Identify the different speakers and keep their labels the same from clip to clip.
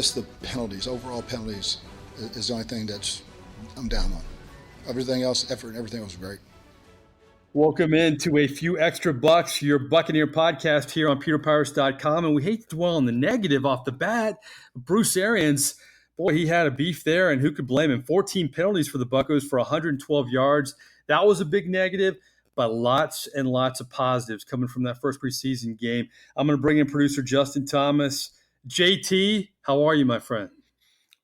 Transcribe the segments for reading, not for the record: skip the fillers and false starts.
Speaker 1: just the penalties, overall penalties, is the only thing I'm down on. Everything else, effort and everything was great.
Speaker 2: Welcome into a Few Extra Bucs, your Buccaneer podcast here on pewterpirates.com. And we hate to dwell on the negative off the bat. Bruce Arians, boy, he had a beef there, and who could blame him? 14 penalties for the Buccos for 112 yards. That was a big negative, but lots and lots of positives coming from that first preseason game. I'm going to bring in producer Justin Thomas. JT, how are you, my friend?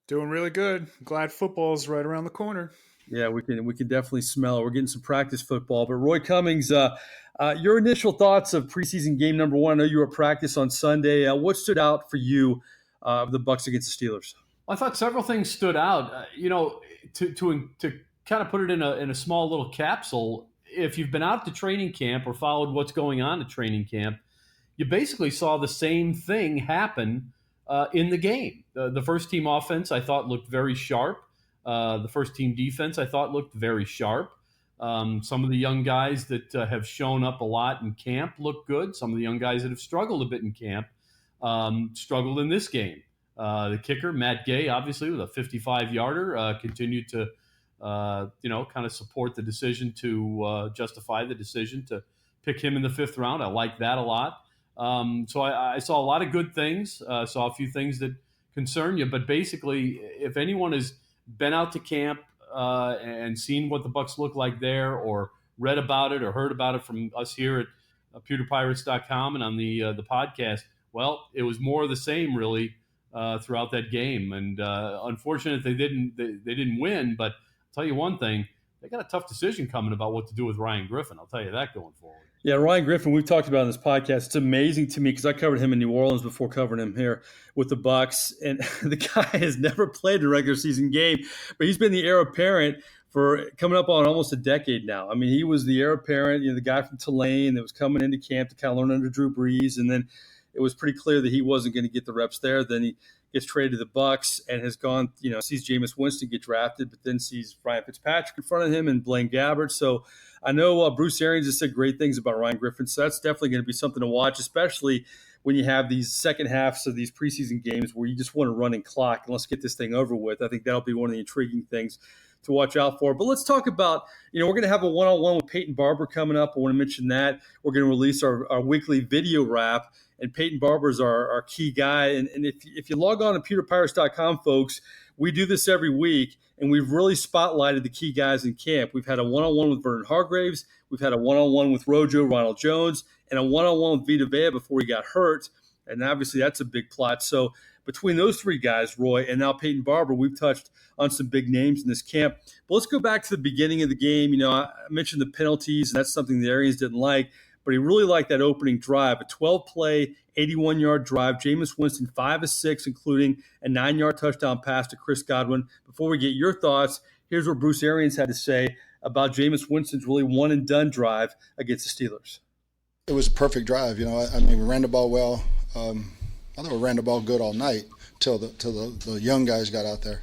Speaker 3: Doing really good. Glad football's right around the corner.
Speaker 2: Yeah, we can definitely smell it. We're getting some practice football. But Roy Cummings, your initial thoughts of preseason game number one. I know you were at practice on Sunday. What stood out for you of the Bucs against the Steelers?
Speaker 4: Well, I thought several things stood out. To kind of put it in a small little capsule, if you've been out to training camp or followed what's going on at training camp, you basically saw the same thing happen in the game. The first team offense, I thought, looked very sharp. The first team defense, I thought, looked very sharp. Some of the young guys that have shown up a lot in camp look good. Some of the young guys that have struggled a bit in camp struggled in this game. The kicker, Matt Gay, obviously with a 55-yarder, continued to kind of support the decision to justify the decision to pick him in the fifth round. I like that a lot. So I saw a lot of good things. Saw a few things that concern you. But basically, if anyone has been out to camp and seen what the Bucs look like there, or read about it or heard about it from us here at pewterpirates.com and on the podcast, well, it was more of the same really throughout that game. And unfortunately, they didn't win. But I'll tell you one thing, they got a tough decision coming about what to do with Ryan Griffin. I'll tell you that going forward.
Speaker 2: Yeah, Ryan Griffin, we've talked about on this podcast. It's amazing to me because I covered him in New Orleans before covering him here with the Bucs. And the guy has never played a regular season game, but he's been the heir apparent for coming up on almost a decade now. I mean, he was the heir apparent, the guy from Tulane that was coming into camp to kind of learn under Drew Brees. And then it was pretty clear that he wasn't going to get the reps there. Then he gets traded to the Bucs and has gone, sees Jameis Winston get drafted, but then sees Ryan Fitzpatrick in front of him and Blaine Gabbert. So I know Bruce Arians has said great things about Ryan Griffin, so that's definitely going to be something to watch, especially when you have these second halves of these preseason games where you just want to run and clock and let's get this thing over with. I think that'll be one of the intriguing things to watch out for. But let's talk about, we're going to have a one-on-one with Peyton Barber coming up. I want to mention that. We're going to release our weekly video wrap, and Peyton Barber is our key guy. And if you log on to pewterpirates.com, folks, we do this every week, and we've really spotlighted the key guys in camp. We've had a one-on-one with Vernon Hargraves. We've had a one-on-one with Rojo, Ronald Jones, and a one-on-one with Vita Vea before he got hurt. And obviously that's a big plot. So between those three guys, Roy, and now Peyton Barber, we've touched on some big names in this camp. But let's go back to the beginning of the game. I mentioned the penalties, and that's something the Arians didn't like. But he really liked that opening drive, a 12-play, 81-yard drive. Jameis Winston, 5 of 6, including a 9-yard touchdown pass to Chris Godwin. Before we get your thoughts, here's what Bruce Arians had to say about Jameis Winston's really one-and-done drive against the Steelers.
Speaker 1: It was a perfect drive. We ran the ball well. I thought we ran the ball good all night till the young guys got out there.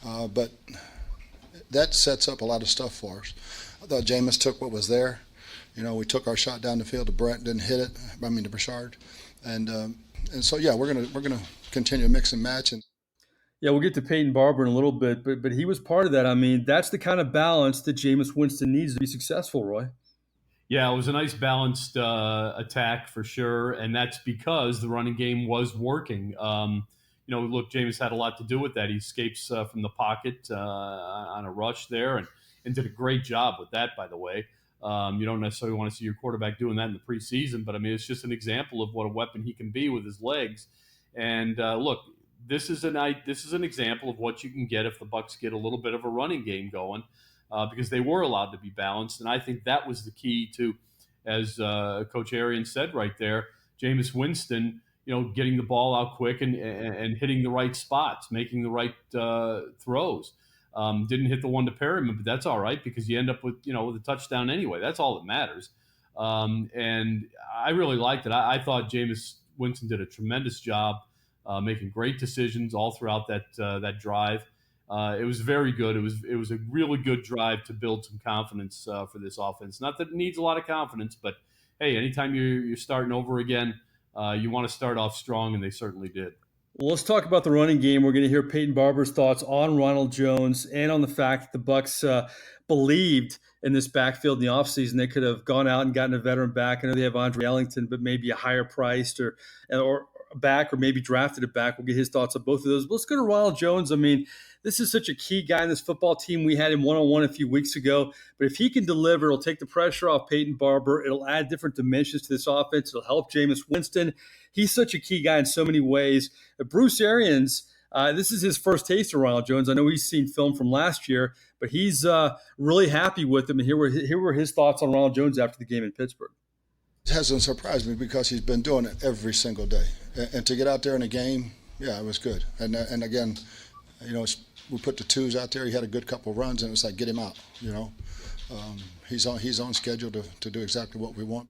Speaker 1: But that sets up a lot of stuff for us. I thought Jameis took what was there. We took our shot down the field to Brent, didn't hit it. To Brashard, and so we're gonna continue to mix and match. And
Speaker 2: yeah, we'll get to Peyton Barber in a little bit, but he was part of that. I mean, that's the kind of balance that Jameis Winston needs to be successful, Roy.
Speaker 4: Yeah, it was a nice balanced attack for sure, and that's because the running game was working. Look, Jameis had a lot to do with that. He escapes from the pocket on a rush there and did a great job with that, by the way. You don't necessarily want to see your quarterback doing that in the preseason, but it's just an example of what a weapon he can be with his legs. And look, this is an example of what you can get if the Bucs get a little bit of a running game going, because they were allowed to be balanced. And I think that was the key to, as Coach Arians said right there, Jameis Winston, getting the ball out quick and hitting the right spots, making the right throws. Didn't hit the one to Perryman, but that's all right because you end up with a touchdown anyway. That's all that matters. And I really liked it. I thought Jameis Winston did a tremendous job making great decisions all throughout that drive. It was very good. It was a really good drive to build some confidence for this offense. Not that it needs a lot of confidence, but hey, anytime you're starting over again, you want to start off strong, and they certainly did.
Speaker 2: Well, let's talk about the running game. We're going to hear Peyton Barber's thoughts on Ronald Jones and on the fact that the Bucs believed in this backfield in the offseason. They could have gone out and gotten a veteran back. I know they have Andre Ellington, but maybe a higher priced or back, or maybe drafted it back. We'll get his thoughts on both of those. But let's go to Ronald Jones. I mean, this is such a key guy in this football team. We had him one-on-one a few weeks ago. But if he can deliver, it'll take the pressure off Peyton Barber. It'll add different dimensions to this offense. It'll help Jameis Winston. He's such a key guy in so many ways. Bruce Arians, this is his first taste of Ronald Jones. I know he's seen film from last year, but he's really happy with him. And here were his thoughts on Ronald Jones after the game in Pittsburgh.
Speaker 1: It hasn't surprised me because he's been doing it every single day. And to get out there in a game, yeah, it was good. And again, we put the twos out there. He had a good couple of runs, and it was like, get him out, He's on schedule to do exactly what we want.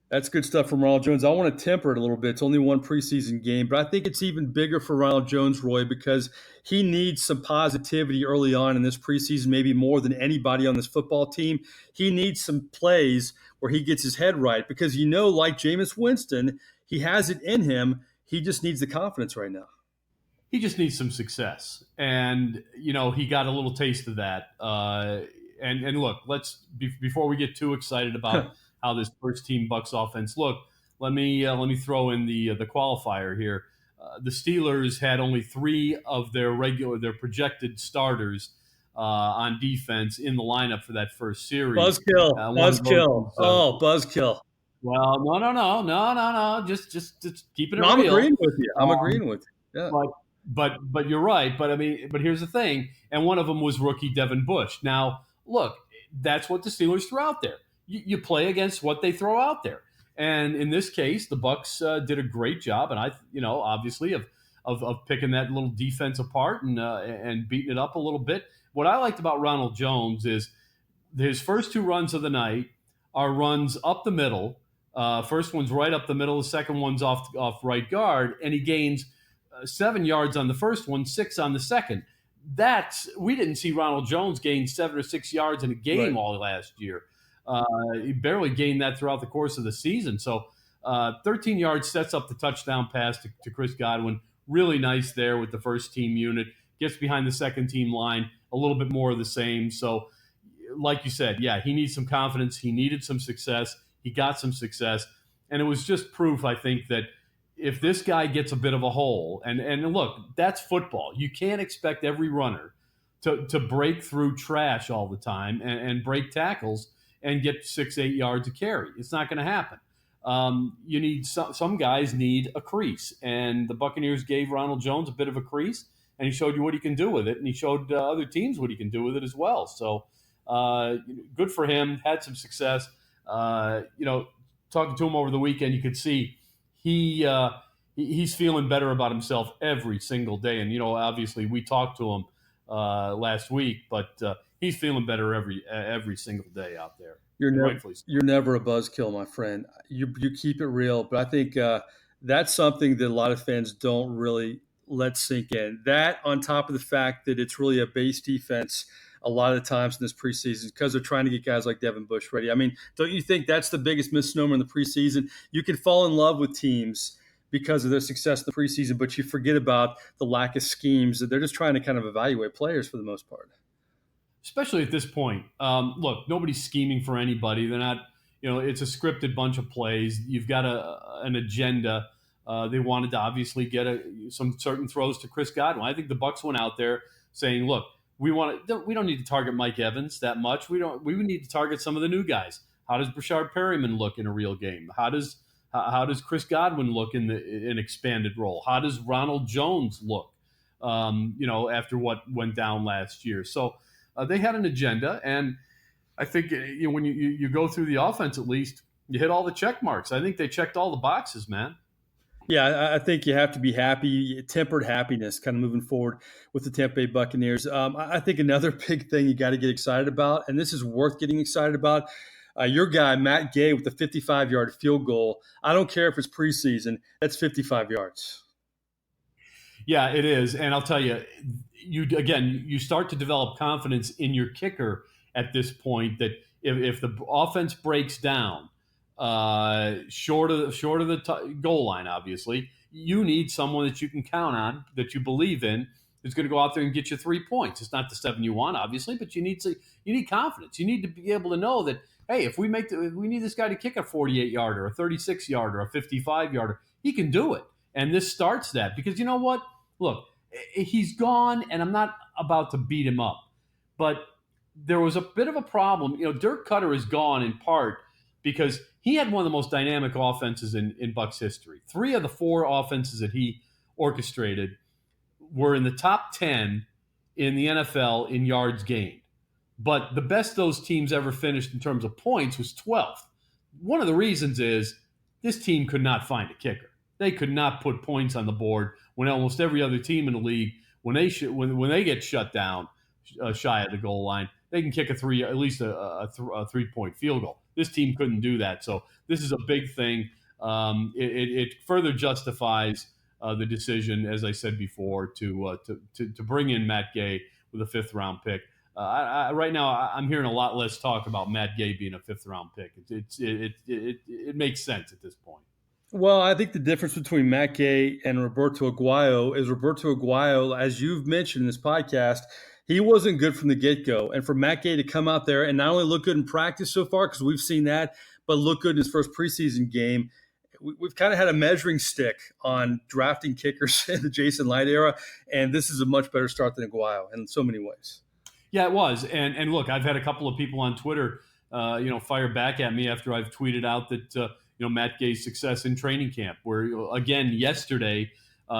Speaker 2: That's good stuff from Ronald Jones. I want to temper it a little bit. It's only one preseason game, but I think it's even bigger for Ronald Jones, Roy, because he needs some positivity early on in this preseason, maybe more than anybody on this football team. He needs some plays where he gets his head right because, like Jameis Winston, he has it in him. He just needs the confidence right now.
Speaker 4: He just needs some success. And, he got a little taste of that. And look, before we get too excited about how this first team Bucs offense looked, let me throw in the qualifier here. The Steelers had only 3 of their projected starters on defense in the lineup for that first series.
Speaker 2: Buzzkill. Buzzkill.
Speaker 4: Well, no. Just keeping it real.
Speaker 2: I'm agreeing with you. Yeah.
Speaker 4: But you're right. But here's the thing. And one of them was rookie Devin Bush. Now, look, that's what the Steelers threw out there. You play against what they throw out there. And in this case, the Bucs did a great job, and obviously of picking that little defense apart and beating it up a little bit. What I liked about Ronald Jones is his first 2 runs of the night are runs up the middle. First one's right up the middle. The second one's off right guard, and he gains 7 yards on the first one, 6 on the second. We didn't see Ronald Jones gain 7 or 6 yards in a game all last year. He barely gained that throughout the course of the season. So 13 yards sets up the touchdown pass to Chris Godwin. Really nice there with the first team unit. Gets behind the second team line, a little bit more of the same. So like you said, yeah, he needs some confidence. He needed some success. He got some success. And it was just proof, I think, that if this guy gets a bit of a hole, and look, that's football. You can't expect every runner to break through trash all the time and break tackles and get 6-8 yards a carry. It's not going to happen. You need some guys need a crease, and the Buccaneers gave Ronald Jones a bit of a crease, and he showed you what he can do with it, and he showed other teams what he can do with it as well. So good for him. Had some success. Talking to him over the weekend, you could see he's feeling better about himself every single day. And obviously we talked to him last week, but he's feeling better every single day out there.
Speaker 2: You're never a buzzkill, my friend. You keep it real, but I think that's something that a lot of fans don't really let sink in. That on top of the fact that it's really a base defense a lot of the times in this preseason because they're trying to get guys like Devin Bush ready. I mean, don't you think that's the biggest misnomer in the preseason? You can fall in love with teams because of their success in the preseason, but you forget about the lack of schemes that they're just trying to kind of evaluate players for the most part.
Speaker 4: Especially at this point. Look, nobody's scheming for anybody. They're not, it's a scripted bunch of plays. You've got an agenda. They wanted to obviously get some certain throws to Chris Godwin. I think the Bucs went out there saying, look, we don't need to target Mike Evans that much. We need to target some of the new guys. How does Brashard Perryman look in a real game? How does Chris Godwin look in an expanded role? How does Ronald Jones look? After what went down last year. So they had an agenda, and I think when you go through the offense, at least you hit all the check marks. I think they checked all the boxes, man.
Speaker 2: Yeah, I think you have to be happy, tempered happiness kind of moving forward with the Tampa Bay Buccaneers. I think another big thing you got to get excited about, and this is worth getting excited about, your guy, Matt Gay, with the 55-yard field goal. I don't care if it's preseason. That's 55 yards.
Speaker 4: Yeah, it is. And I'll tell you, you start to develop confidence in your kicker at this point that if the offense breaks down, short of the goal line, obviously, you need someone that you can count on, that you believe in, who's going to go out there and get you 3 points. It's not the 7 you want, obviously, but you need confidence. You need to be able to know that, hey, if we need this guy to kick a 48-yarder, a 36-yarder, a 55-yarder, he can do it. And this starts that, because you know what? Look, he's gone, and I'm not about to beat him up, but there was a bit of a problem. Dirk Cutter is gone in part because he had one of the most dynamic offenses in Bucs history. 3 of the 4 offenses that he orchestrated were in the top 10 in the NFL in yards gained. But the best those teams ever finished in terms of points was 12th. One of the reasons is this team could not find a kicker. They could not put points on the board when almost every other team in the league, when they get shut down shy of the goal line, they can kick at least a 3-point field goal. This team couldn't do that. So this is a big thing. It further justifies the decision, as I said before, to bring in Matt Gay with a 5th-round pick. Right now, I'm hearing a lot less talk about Matt Gay being a 5th-round pick. It makes sense at this point.
Speaker 2: Well, I think the difference between Matt Gay and Roberto Aguayo is Roberto Aguayo, as you've mentioned in this podcast, he wasn't good from the get-go. And for Matt Gay to come out there and not only look good in practice so far, because we've seen that, but look good in his first preseason game, we've kind of had a measuring stick on drafting kickers in the Jason Light era, and this is a much better start than Aguayo in so many ways.
Speaker 4: Yeah, it was. And look, I've had a couple of people on Twitter, fire back at me after I've tweeted out that, Matt Gay's success in training camp, where, again, yesterday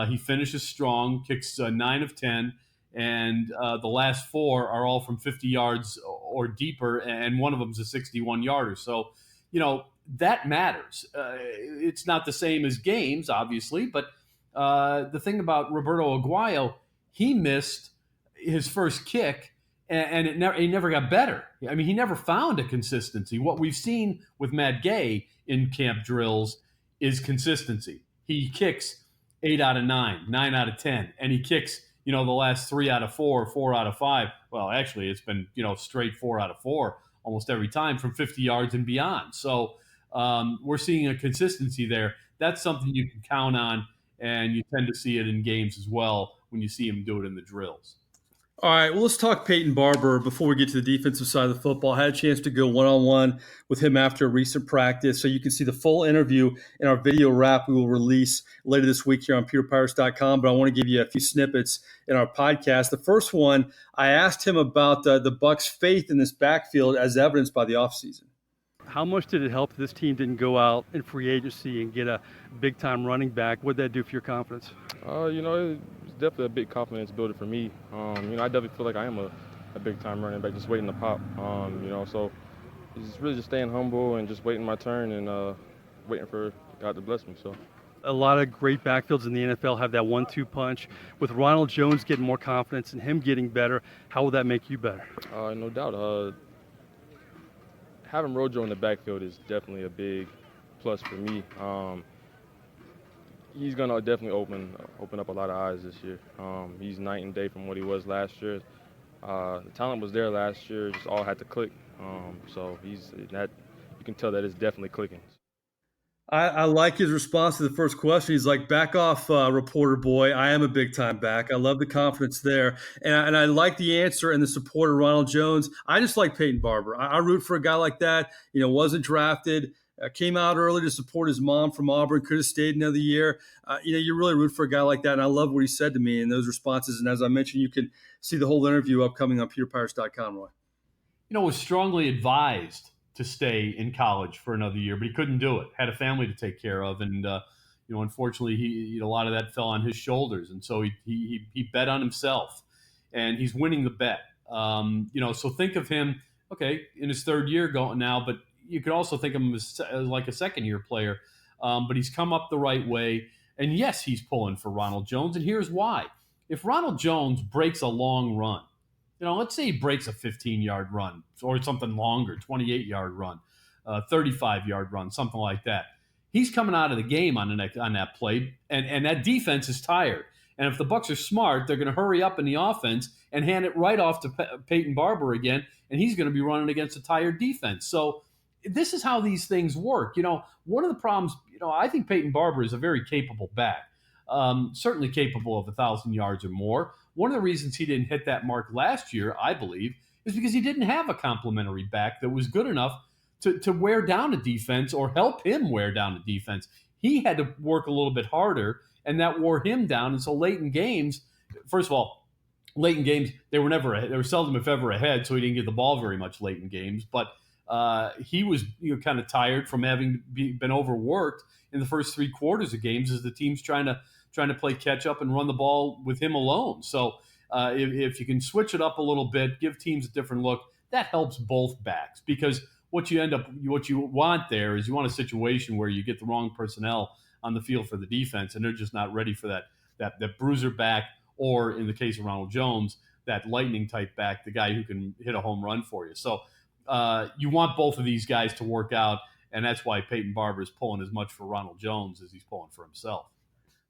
Speaker 4: he finishes strong, kicks 9 of 10, and the last 4 are all from 50 yards or deeper, and one of them is a 61-yarder. So, that matters. It's not the same as games, obviously, but the thing about Roberto Aguayo, he missed his first kick, and he never got better. I mean, he never found a consistency. What we've seen with Matt Gay in camp drills is consistency. He kicks 8 out of 9, 9 out of 10, and he kicks, the last 3 out of 4, 4 out of 5. Well, actually, it's been, straight 4 out of 4 almost every time from 50 yards and beyond. So we're seeing a consistency there. That's something you can count on, and you tend to see it in games as well when you see him do it in the drills.
Speaker 2: All right, well, let's talk Peyton Barber before we get to the defensive side of the football. I had a chance to go one-on-one with him after a recent practice, so you can see the full interview in our video wrap we will release later this week here on pewterpirates.com, but I want to give you a few snippets in our podcast. The first one, I asked him about the Bucs' faith in this backfield as evidenced by the offseason. How much did it help that this team didn't go out in free agency and get a big-time running back? What did that do for your confidence?
Speaker 5: It's definitely a big confidence builder for me. I definitely feel like I am a big-time running back, just waiting to pop. So it's really just staying humble and just waiting my turn and waiting for God to bless me. So.
Speaker 2: A lot of great backfields in the NFL have that 1-2 punch. With Ronald Jones getting more confidence and him getting better, how will that make you better?
Speaker 5: No doubt. Having Rojo in the backfield is definitely a big plus for me. He's going to definitely open up a lot of eyes this year. He's night and day from what he was last year. The talent was there last year, just all had to click. So you can tell that it's definitely clicking.
Speaker 2: I like his response to the first question. He's like, back off, reporter boy. I am a big-time back. I love the confidence there. And I like the answer and the support of Ronald Jones. I just like Peyton Barber. I root for a guy like that. Wasn't drafted, came out early to support his mom from Auburn, could have stayed another year. You really root for a guy like that. And I love what he said to me in those responses. And as I mentioned, you can see the whole interview upcoming on pewterpirates.com, Roy.
Speaker 4: Was strongly advised to stay in college for another year, but he couldn't do it. Had a family to take care of, and unfortunately, he a lot of that fell on his shoulders, and so he bet on himself, and he's winning the bet. So think of him, okay, in his 3rd year going now, but you could also think of him as like a 2nd-year player. But he's come up the right way, and yes, he's pulling for Ronald Jones, and here's why: if Ronald Jones breaks a long run. Let's say he breaks a 15-yard run or something longer, 28-yard run, 35-yard run, something like that. He's coming out of the game on that play, and that defense is tired. And if the Bucs are smart, they're going to hurry up in the offense and hand it right off to Peyton Barber again, and he's going to be running against a tired defense. So this is how these things work. One of the problems, I think Peyton Barber is a very capable back. certainly capable of 1,000 yards or more. One of the reasons he didn't hit that mark last year, I believe, is because he didn't have a complimentary back that was good enough to wear down a defense or help him wear down a defense. He had to work a little bit harder, and that wore him down. And so late in games, first of all, late in games, they were seldom if ever ahead, so he didn't get the ball very much late in games. But he was kind of tired from having been overworked in the first 3 quarters of games as the team's trying to play catch up and run the ball with him alone. So if you can switch it up a little bit, give teams a different look, that helps both backs, because what you want there is you want a situation where you get the wrong personnel on the field for the defense, and they're just not ready for that bruiser back, or in the case of Ronald Jones, that lightning type back, the guy who can hit a home run for you. So you want both of these guys to work out, and that's why Peyton Barber is pulling as much for Ronald Jones as he's pulling for himself.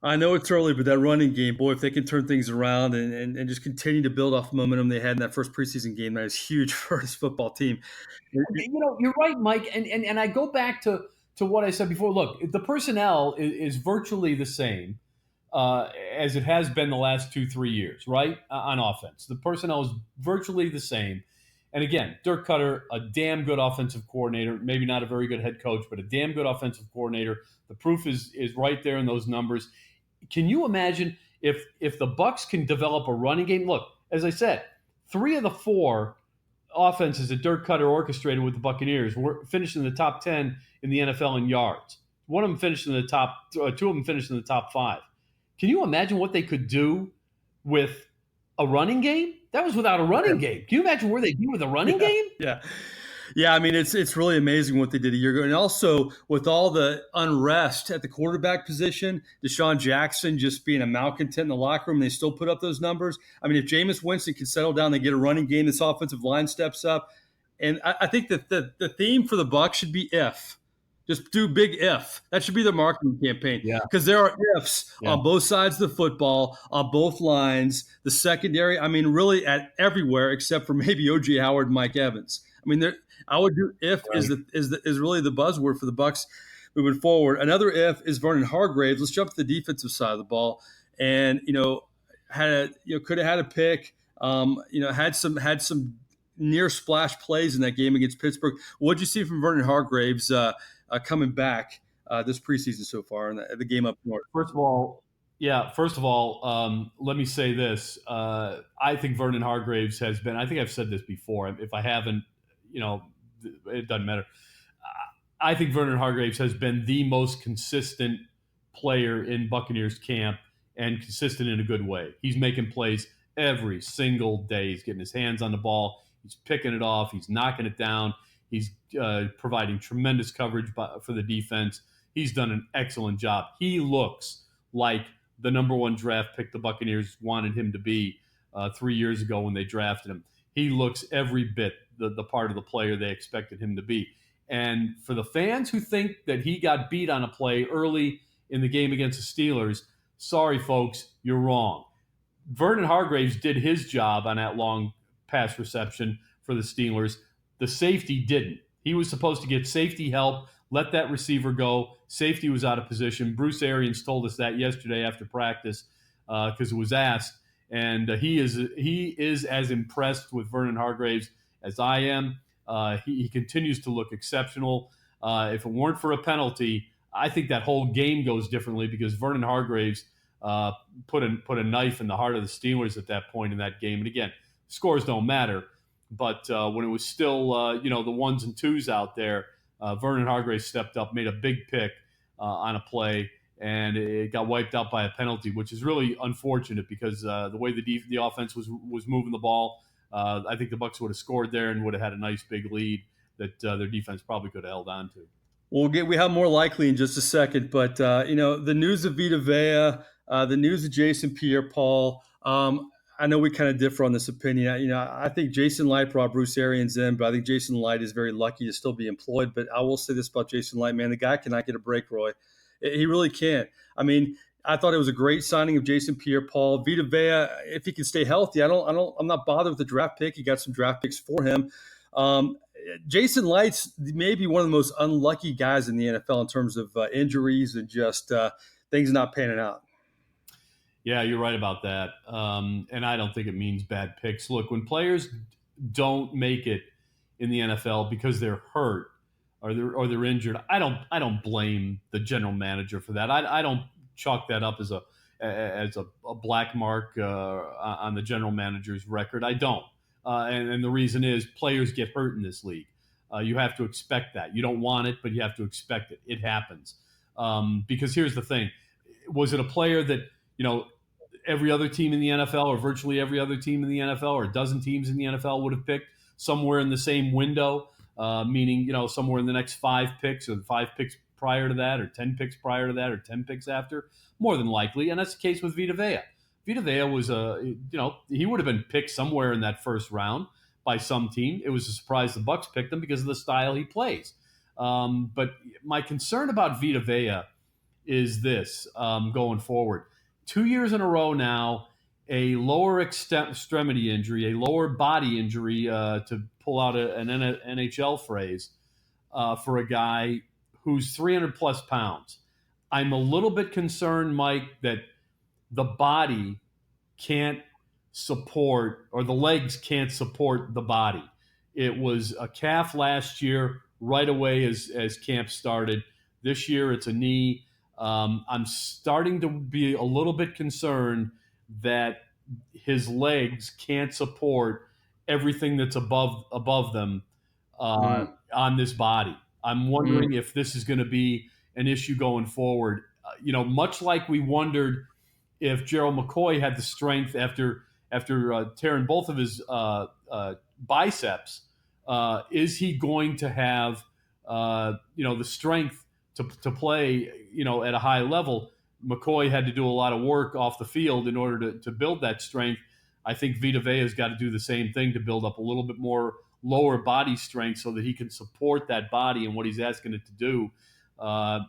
Speaker 2: I know it's early, but that running game, boy, if they can turn things around and just continue to build off the momentum they had in that first preseason game, that is huge for this football team.
Speaker 4: You're right, Mike, and I go back to what I said before. Look, the personnel is virtually the same as it has been the last 2-3 years, right? On offense, the personnel is virtually the same. And again, Dirk Cutter, a damn good offensive coordinator, maybe not a very good head coach, but a damn good offensive coordinator. The proof is right there in those numbers. Can you imagine if the Bucs can develop a running game? Look, as I said, 3 of the 4 offenses that Dirk Cutter orchestrated with the Buccaneers were finished in the top 10 in the NFL in yards. One of them finished in the top, 2 of them finished in the top 5. Can you imagine what they could do with a running game? That was without a running game. Can you imagine where they'd be with a running game?
Speaker 2: Yeah, I mean, it's really amazing what they did a year ago. And also, with all the unrest at the quarterback position, Deshaun Jackson just being a malcontent in the locker room, they still put up those numbers. I mean, if Jameis Winston can settle down, they get a running game, this offensive line steps up. And I think that the theme for the Bucs should be if. Just do big if. That should be the marketing campaign.
Speaker 4: Yeah.
Speaker 2: Because there are ifs on both sides of the football, on both lines, the secondary. I mean, really at everywhere except for maybe O.J. Howard and Mike Evans. I mean, I would do if right. is really the buzzword for the Bucs moving forward. Another if is Vernon Hargreaves. Let's jump to the defensive side of the ball, and could have had a pick. Had some near splash plays in that game against Pittsburgh. What did you see from Vernon Hargreaves coming back this preseason so far in the game up north?
Speaker 4: First of all, let me say this. I think Vernon Hargreaves has been, I think I've said this before. If I haven't, it doesn't matter. I think Vernon Hargreaves has been the most consistent player in Buccaneers camp, and consistent in a good way. He's making plays every single day. He's getting his hands on the ball. He's picking it off. He's knocking it down. He's providing tremendous coverage for the defense. He's done an excellent job. He looks like the number 1 draft pick the Buccaneers wanted him to be 3 years ago when they drafted him. He looks every bit the part of the player they expected him to be. And for the fans who think that he got beat on a play early in the game against the Steelers, sorry, folks, you're wrong. Vernon Hargreaves did his job on that long pass reception for the Steelers. The safety didn't. He was supposed to get safety help, let that receiver go. Safety was out of position. Bruce Arians told us that yesterday after practice because it was asked. And he is as impressed with Vernon Hargreaves as I am. He continues to look exceptional. If it weren't for a penalty, I think that whole game goes differently, because Vernon Hargreaves put a knife in the heart of the Steelers at that point in that game. And again, scores don't matter. But when it was still, the 1s and 2s out there, Vernon Hargreaves stepped up, made a big pick on a play, and it got wiped out by a penalty, which is really unfortunate because the way the offense was moving the ball, I think the Bucs would have scored there and would have had a nice big lead that their defense probably could have held on to.
Speaker 2: We have more likely in just a second, but the news of Vita Vea, the news of Jason Pierre-Paul. I know we kind of differ on this opinion. I think Jason Light brought Bruce Arians in, but I think Jason Light is very lucky to still be employed. But I will say this about Jason Light, man, the guy cannot get a break, Roy. He really can't. I mean, I thought it was a great signing of Jason Pierre-Paul. Vita Vea, if he can stay healthy, I'm not bothered with the draft pick. He got some draft picks for him. Jason Light's maybe one of the most unlucky guys in the NFL in terms of injuries and just things not panning out.
Speaker 4: Yeah, you're right about that. And I don't think it means bad picks. Look, when players don't make it in the NFL because they're hurt or they're injured, I don't blame the general manager for that. I don't chalk that up as a black mark on the general manager's record. I don't. And the reason is players get hurt in this league. You have to expect that. You don't want it, but you have to expect it. It happens. Because here's the thing. Was it a player that, every other team in the NFL or virtually every other team in the NFL or a dozen teams in the NFL would have picked somewhere in the same window, meaning, somewhere in the next 5 picks or 5 picks prior to that or 10 picks prior to that or 10 picks after? More than likely. And that's the case with Vita Vea. Vita Vea was, he would have been picked somewhere in that first round by some team. It was a surprise the Bucs picked him because of the style he plays. But my concern about Vita Vea is this going forward. 2 years in a row now, a lower extremity injury, a lower body injury, to pull out an NHL phrase, for a guy who's 300 plus pounds. I'm a little bit concerned, Mike, that the body can't support, or the legs can't support the body. It was a calf last year, right away as camp started. This year it's a knee. I'm starting to be a little bit concerned that his legs can't support everything that's above them on this body. I'm wondering if this is going to be an issue going forward. Much like we wondered if Gerald McCoy had the strength after tearing both of his biceps, is he going to have the strength to play at a high level? McCoy had to do a lot of work off the field in order to build that strength. I think Vita Vea's got to do the same thing to build up a little bit more lower body strength so that he can support that body and what he's asking it to do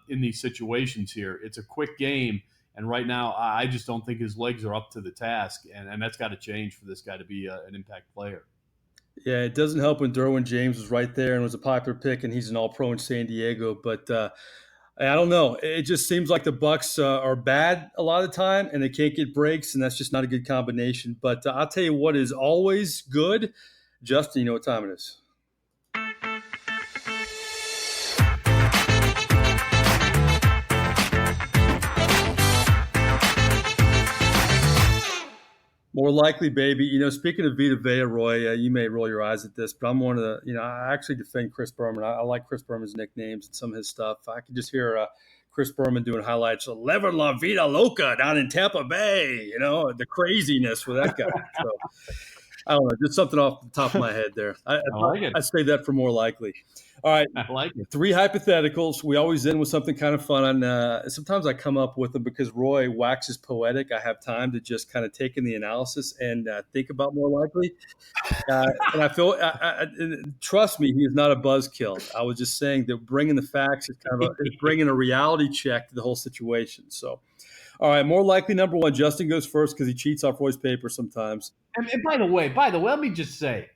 Speaker 4: in these situations here. It's a quick game, and right now I just don't think his legs are up to the task, and that's got to change for this guy to be an impact player.
Speaker 2: Yeah, it doesn't help when Derwin James was right there and was a popular pick, and he's an All-Pro in San Diego. But I don't know. It just seems like the Bucs are bad a lot of the time, and they can't get breaks, and that's just not a good combination. But I'll tell you what is always good. Justin, you know what time it is. More likely, baby. Speaking of Vita Vea, Roy, you may roll your eyes at this, but I'm one of the, I actually defend Chris Berman. I like Chris Berman's nicknames and some of his stuff. I can just hear Chris Berman doing highlights of Lever La Vida Loca down in Tampa Bay, the craziness with that guy. So, I don't know, just something off the top of my head there. I like it. I'd say that for more likely. All right.
Speaker 4: I like it.
Speaker 2: 3 hypotheticals. We always end with something kind of fun. Sometimes I come up with them because Roy waxes poetic. I have time to just kind of take in the analysis and think about more likely. And I feel, trust me, he is not a buzzkill. I was just saying that bringing the facts is is bringing a reality check to the whole situation. So, all right, more likely number 1. Justin goes first because he cheats off Roy's paper sometimes.
Speaker 4: And by the way, let me just say,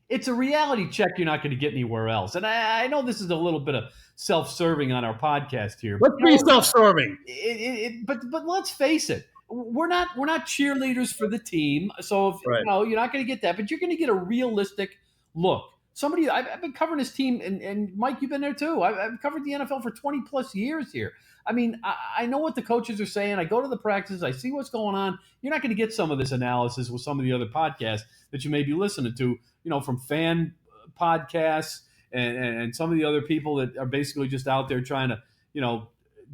Speaker 4: it's a reality check you're not going to get anywhere else. And I know this is a little bit of self-serving on our podcast here.
Speaker 2: Let's be self-serving.
Speaker 4: But let's face it, we're not cheerleaders for the team. So if, you're not going to get that, but you're going to get a realistic look. I've been covering this team, and Mike, you've been there too. I've covered the NFL for 20 plus years here. I mean, I know what the coaches are saying. I go to the practices. I see what's going on. You're not going to get some of this analysis with some of the other podcasts that you may be listening to, from fan podcasts and some of the other people that are basically just out there trying to,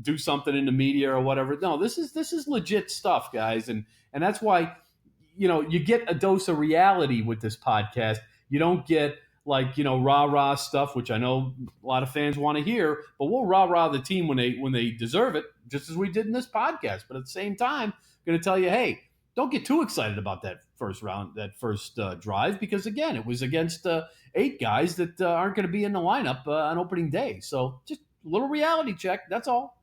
Speaker 4: do something in the media or whatever. No, this is legit stuff, guys. And that's why, you get a dose of reality with this podcast. You don't get rah-rah stuff, which I know a lot of fans want to hear, but we'll rah-rah the team when they deserve it, just as we did in this podcast. But at the same time, I'm going to tell you, hey, don't get too excited about that first drive, because again, it was against 8 guys that aren't going to be in the lineup on opening day. So just a little reality check. That's all.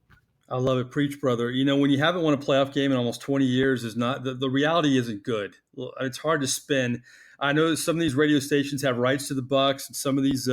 Speaker 2: I love it. Preach, brother. When you haven't won a playoff game in almost 20 years, is not the reality isn't good. It's hard to spin. I know that some of these radio stations have rights to the Bucs, and some of these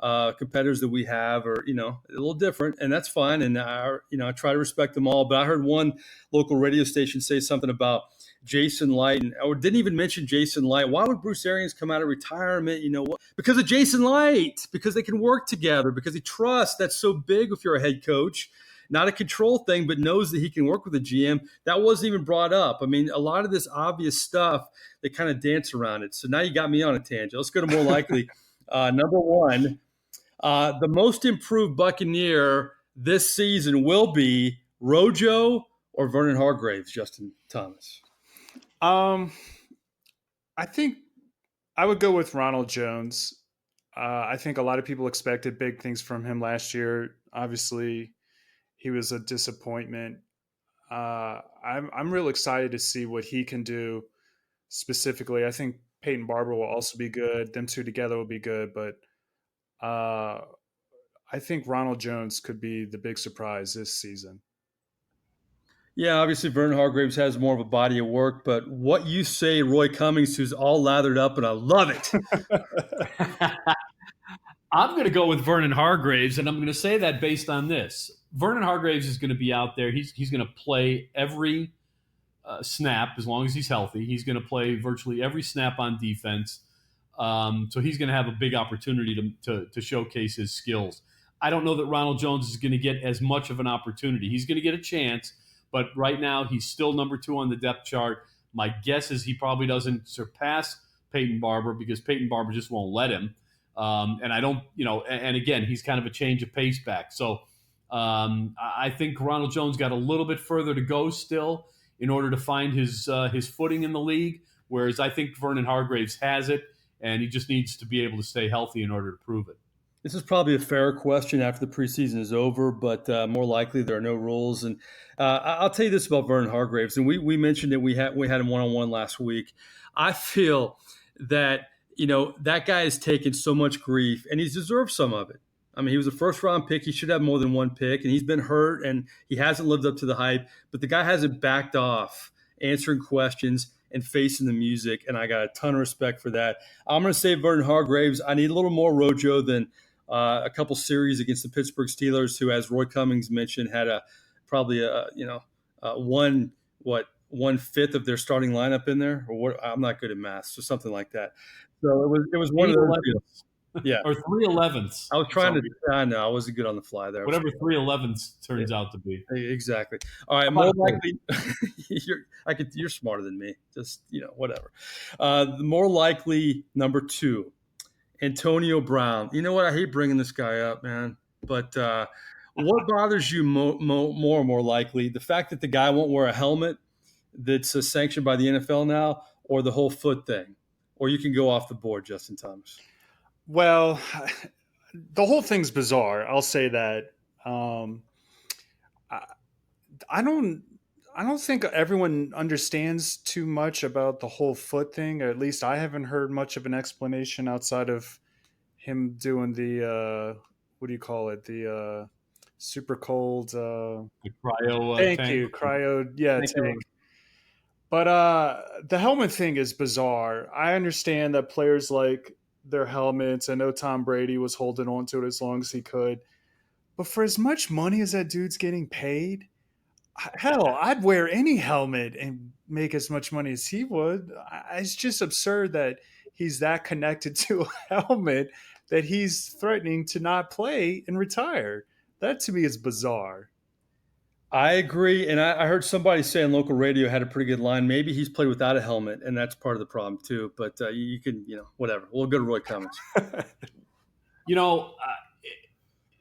Speaker 2: competitors that we have are, a little different, and that's fine. And I try to respect them all. But I heard one local radio station say something about Jason Light, or didn't even mention Jason Light. Why would Bruce Arians come out of retirement? You know what? Because of Jason Light, because they can work together, because he trusts. That's so big if you're a head coach. Not a control thing, but knows that he can work with the GM. That wasn't even brought up. I mean, a lot of this obvious stuff, they kind of dance around it. So now you got me on a tangent. Let's go to more likely. Number one, the most improved Buccaneer this season will be Rojo or Vernon Hargreaves, Justin Thomas.
Speaker 3: I think I would go with Ronald Jones. I think a lot of people expected big things from him last year. Obviously, he was a disappointment. I'm real excited to see what he can do specifically. I think Peyton Barber will also be good. Them two together will be good. But I think Ronald Jones could be the big surprise this season.
Speaker 2: Yeah, obviously Vernon Hargreaves has more of a body of work, but what you say, Roy Cummings, who's all lathered up, and I love it.
Speaker 4: I'm going to go with Vernon Hargreaves, and I'm going to say that based on this. Vernon Hargreaves is going to be out there. He's going to play every snap as long as he's healthy. He's going to play virtually every snap on defense. So he's going to have a big opportunity to showcase his skills. I don't know that Ronald Jones is going to get as much of an opportunity. He's going to get a chance, but right now he's still number 2 on the depth chart. My guess is he probably doesn't surpass Peyton Barber because Peyton Barber just won't let him. And I don't, and again, he's kind of a change of pace back. So I think Ronald Jones got a little bit further to go still in order to find his footing in the league, whereas I think Vernon Hargreaves has it, and he just needs to be able to stay healthy in order to prove it.
Speaker 2: This is probably a fair question after the preseason is over, but more likely there are no rules. And I'll tell you this about Vernon Hargreaves, and we mentioned it. We had him one-on-one last week. I feel that that guy has taken so much grief, and he's deserved some of it. I mean, he was a first-round pick. He should have more than one pick, and he's been hurt, and he hasn't lived up to the hype. But the guy hasn't backed off answering questions and facing the music, and I got a ton of respect for that. I'm going to say Vernon Hargreaves. I need a little more Rojo than a couple series against the Pittsburgh Steelers, who, as Roy Cummings mentioned, had probably 1/5 of their starting lineup in there. Or what? I'm not good at math, so something like that. So it was one of those deals. Yeah,
Speaker 4: or 3/11.
Speaker 2: I was trying to. I know I wasn't good on the fly there.
Speaker 4: Whatever 3/11 turns out to be.
Speaker 2: Exactly. All right. More likely, you're smarter than me. Just whatever. The more likely number 2, Antonio Brown. You know what? I hate bringing this guy up, man. But what bothers you more likely? The fact that the guy won't wear a helmet that's sanctioned by the NFL now, or the whole foot thing? Or you can go off the board, Justin Thomas.
Speaker 3: Well, the whole thing's bizarre. I'll say that. I don't think everyone understands too much about the whole foot thing. Or at least I haven't heard much of an explanation outside of him doing the what do you call it? The super cold.
Speaker 4: The cryo.
Speaker 3: Thank
Speaker 4: tank.
Speaker 3: you, cryo. Yeah, tank. But the helmet thing is bizarre. I understand that players like their helmets. I know Tom Brady was holding on to it as long as he could. But for as much money as that dude's getting paid, hell, I'd wear any helmet and make as much money as he would. It's just absurd that he's that connected to a helmet that he's threatening to not play and retire. That to me is bizarre.
Speaker 2: I agree, and I heard somebody say on local radio had a pretty good line. Maybe he's played without a helmet, and that's part of the problem too. But you can, whatever. We'll go to Roy Cummings.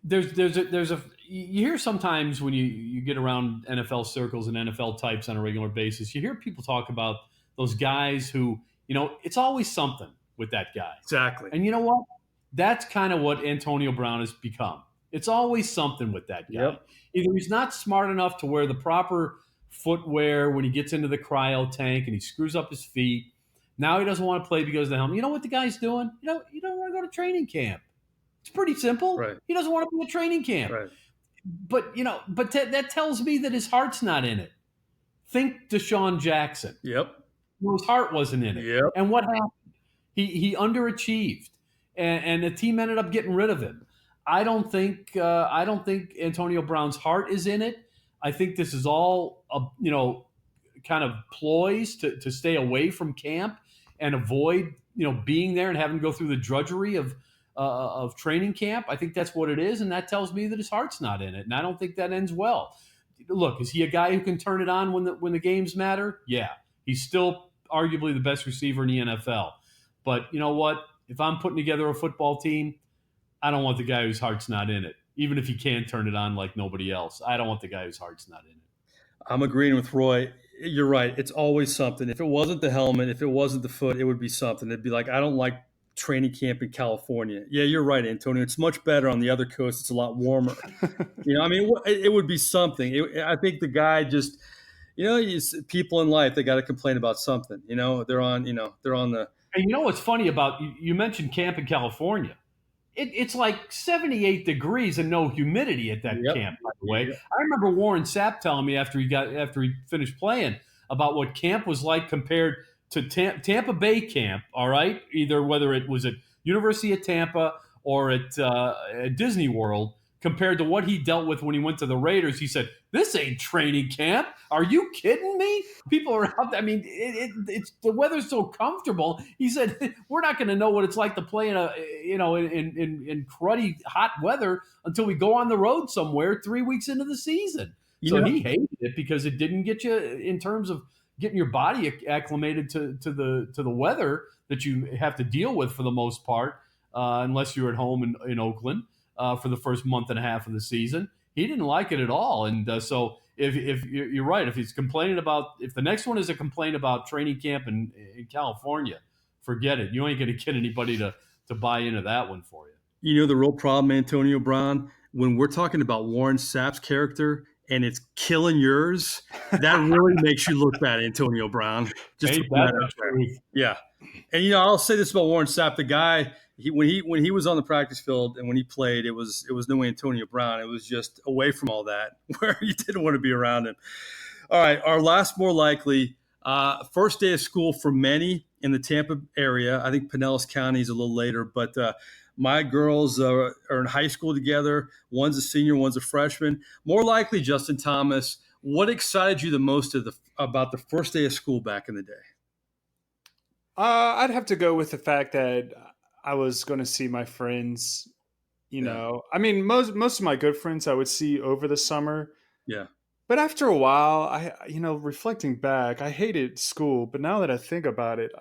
Speaker 4: There's a you hear sometimes when you get around NFL circles and NFL types on a regular basis, you hear people talk about those guys who, it's always something with that guy.
Speaker 2: Exactly.
Speaker 4: And you know what? That's kind of what Antonio Brown has become. It's always something with that guy.
Speaker 2: Yep.
Speaker 4: Either he's not smart enough to wear the proper footwear when he gets into the cryo tank and he screws up his feet. Now he doesn't want to play because of the helmet. You know what the guy's doing? You don't want to go to training camp. It's pretty simple.
Speaker 2: Right.
Speaker 4: He doesn't want to be at training camp.
Speaker 2: Right.
Speaker 4: But that tells me that his heart's not in it. Think Deshaun Jackson.
Speaker 2: Yep.
Speaker 4: His heart wasn't in it.
Speaker 2: Yep.
Speaker 4: And what happened? He underachieved. and the team ended up getting rid of him. I don't think Antonio Brown's heart is in it. I think this is all kind of ploys to stay away from camp and avoid being there and having to go through the drudgery of training camp. I think that's what it is, and that tells me that his heart's not in it, and I don't think that ends well. Look, is he a guy who can turn it on when the games matter? Yeah, he's still arguably the best receiver in the NFL. But you know what? If I'm putting together a football team, I don't want the guy whose heart's not in it, even if he can turn it on like nobody else. I don't want the guy whose heart's not in it.
Speaker 2: I'm agreeing with Roy. You're right. It's always something. If it wasn't the helmet, if it wasn't the foot, it would be something. It'd be like, I don't like training camp in California. Yeah, you're right, Antonio. It's much better on the other coast. It's a lot warmer. I mean, it would be something. I think the guy just, people in life, they got to complain about something. They're on the.
Speaker 4: And you know what's funny about you mentioned camp in California. It's like 78 degrees and no humidity at that camp, by the way. Yep. I remember Warren Sapp telling me after he finished playing about what camp was like compared to Tampa Bay camp, all right? Either whether it was at University of Tampa or at Disney World, compared to what he dealt with when he went to the Raiders. He said, "This ain't training camp. Are you kidding me? People are out there. I mean, it's the weather's so comfortable." He said, "We're not going to know what it's like to play in cruddy hot weather until we go on the road somewhere 3 weeks into the season." So he hated it because it didn't get you in terms of getting your body acclimated to the weather that you have to deal with for the most part, unless you're at home in Oakland. For the first month and a half of the season, he didn't like it at all, and so if you're right, if he's complaining about, if the next one is a complaint about training camp in California, forget it. You ain't going to get anybody to buy into that one for you.
Speaker 2: The real problem, Antonio Brown, when we're talking about Warren Sapp's character and it's killing yours, that really makes you look bad, Antonio Brown. Just yeah. And I'll say this about Warren Sapp, the guy. When he was on the practice field and when he played, it was no Antonio Brown. It was just away from all that, where you didn't want to be around him. All right, our last more likely, first day of school for many in the Tampa area. I think Pinellas County is a little later, but my girls are in high school together. One's a senior, one's a freshman. More likely, Justin Thomas, what excited you the most about the first day of school back in the day?
Speaker 3: I'd have to go with the fact that I was going to see my friends, I mean, most of my good friends I would see over the summer.
Speaker 2: Yeah.
Speaker 3: But after a while, reflecting back, I hated school. But now that I think about it,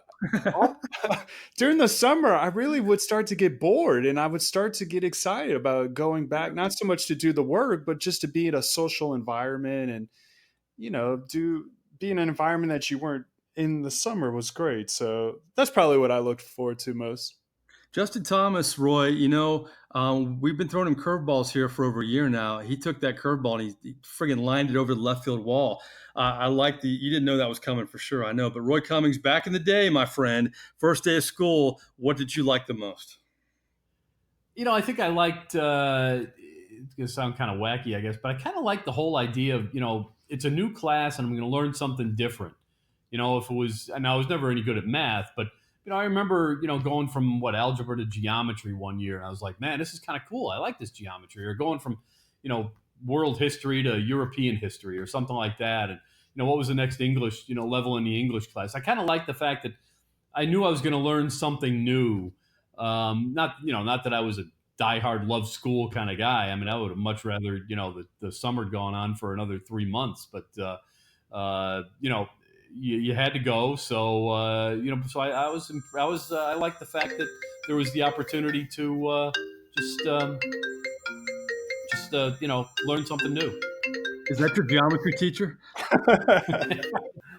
Speaker 3: during the summer, I really would start to get bored and I would start to get excited about going back, not so much to do the work, but just to be in a social environment and, be in an environment that you weren't in the summer was great. So that's probably what I looked forward to most.
Speaker 2: Justin Thomas, Roy, we've been throwing him curveballs here for over a year now. He took that curveball and he friggin' lined it over the left field wall. I like you didn't know that was coming for sure, I know. But Roy Cummings, back in the day, my friend, first day of school, what did you like the most?
Speaker 4: I think I liked, it's going to sound kind of wacky, I guess, but I kind of liked the whole idea of, it's a new class and I'm going to learn something different. If it was, and I was never any good at math, but I remember, going from algebra to geometry one year, and I was like, man, this is kind of cool. I like this geometry. Or going from, world history to European history or something like that. And, what was the next English, level in the English class? I kind of liked the fact that I knew I was going to learn something new. Not that I was a diehard love school kind of guy. I mean, I would have much rather, the summer gone on for another 3 months, but, you had to go, so So I liked the fact that there was the opportunity to learn something new.
Speaker 2: Is that your geometry teacher?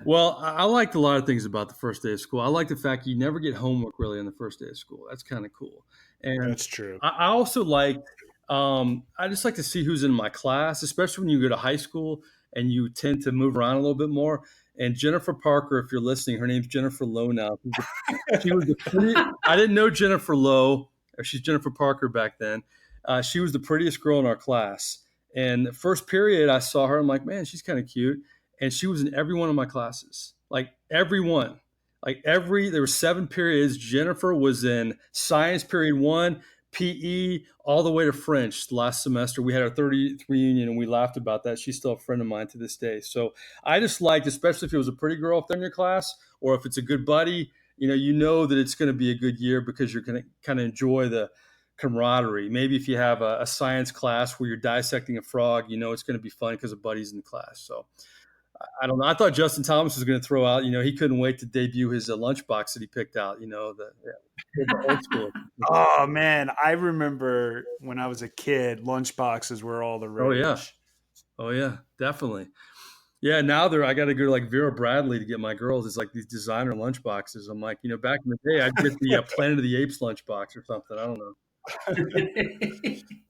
Speaker 2: Well, I liked a lot of things about the first day of school. I like the fact you never get homework really on the first day of school. That's kind of cool. And
Speaker 3: that's true.
Speaker 2: I also like. I just like to see who's in my class, especially when you go to high school and you tend to move around a little bit more. And Jennifer Parker, if you're listening, her name's Jennifer Lowe now. I didn't know Jennifer Lowe, or she's Jennifer Parker back then. She was the prettiest girl in our class. And the first period I saw her, I'm like, man, she's kind of cute. And she was in every one of my classes, like every one. Like there were 7 periods. Jennifer was in science period 1, PE, all the way to French last semester. We had our 30th reunion and we laughed about that. She's still a friend of mine to this day. So I just liked, especially if it was a pretty girl up there in your class, or if it's a good buddy, you know that it's going to be a good year because you're going to kind of enjoy the camaraderie. Maybe if you have a science class where you're dissecting a frog, it's going to be fun because of buddies in the class. So I don't know. I thought Justin Thomas was going to throw out, he couldn't wait to debut his lunchbox that he picked out, the old school.
Speaker 3: Oh, man. I remember when I was a kid, lunchboxes were all the rage.
Speaker 2: Oh, yeah, definitely. Yeah, now I got to go to like Vera Bradley to get my girls. It's like these designer lunchboxes. I'm like, back in the day, I'd get the Planet of the Apes lunchbox or something. I don't know.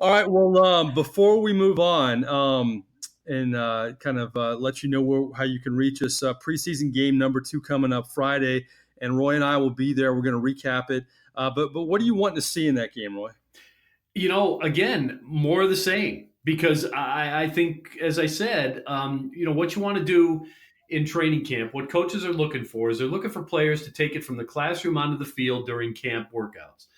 Speaker 2: All right. Well, before we move on, and kind of let you know how you can reach us. Preseason game number 2 coming up Friday, and Roy and I will be there. We're going to recap it. But what do you want to see in that game, Roy?
Speaker 4: Again, more of the same, because I think, as I said, what you want to do in training camp, what coaches are looking for is they're looking for players to take it from the classroom onto the field during camp workouts.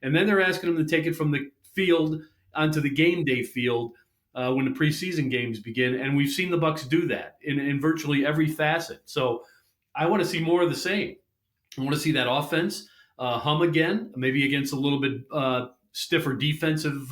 Speaker 4: And then they're asking them to take it from the field onto the game day field when the preseason games begin. And we've seen the Bucs do that in virtually every facet. So I want to see more of the same. I want to see that offense hum again, maybe against a little bit stiffer defensive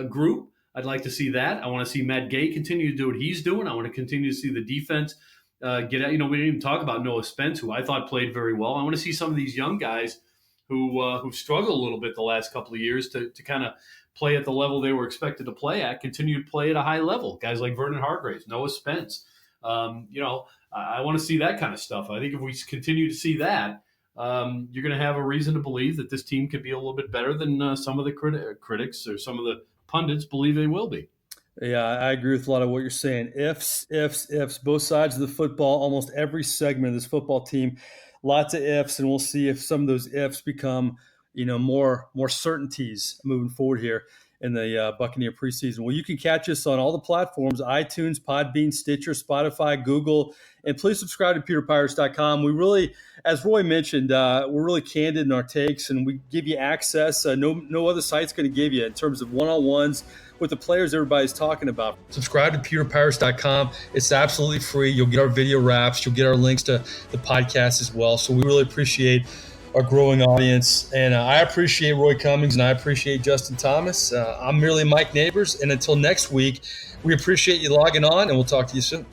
Speaker 4: group. I'd like to see that. I want to see Matt Gay continue to do what he's doing. I want to continue to see the defense get out. We didn't even talk about Noah Spence, who I thought played very well. I want to see some of these young guys who've struggled a little bit the last couple of years to kind of play at the level they were expected to play at, continue to play at a high level. Guys like Vernon Hargraves, Noah Spence. I want to see that kind of stuff. I think if we continue to see that, you're going to have a reason to believe that this team could be a little bit better than some of the critics or some of the pundits believe they will be.
Speaker 2: Yeah, I agree with a lot of what you're saying. Ifs, both sides of the football, almost every segment of this football team, lots of ifs, and we'll see if some of those ifs become, more certainties moving forward here in the Buccaneer preseason. Well, you can catch us on all the platforms: iTunes, Podbean, Stitcher, Spotify, Google, and please subscribe to pewterpirates.com. We really, as Roy mentioned, we're really candid in our takes, and we give you access. No other site's going to give you in terms of one-on-ones with the players everybody's talking about. Subscribe to pewterpirates.com. It's absolutely free. You'll get our video wraps. You'll get our links to the podcast as well. So we really appreciate our growing audience. And I appreciate Roy Cummings and I appreciate Justin Thomas. I'm merely Mike Nabors. And until next week, we appreciate you logging on, and we'll talk to you soon.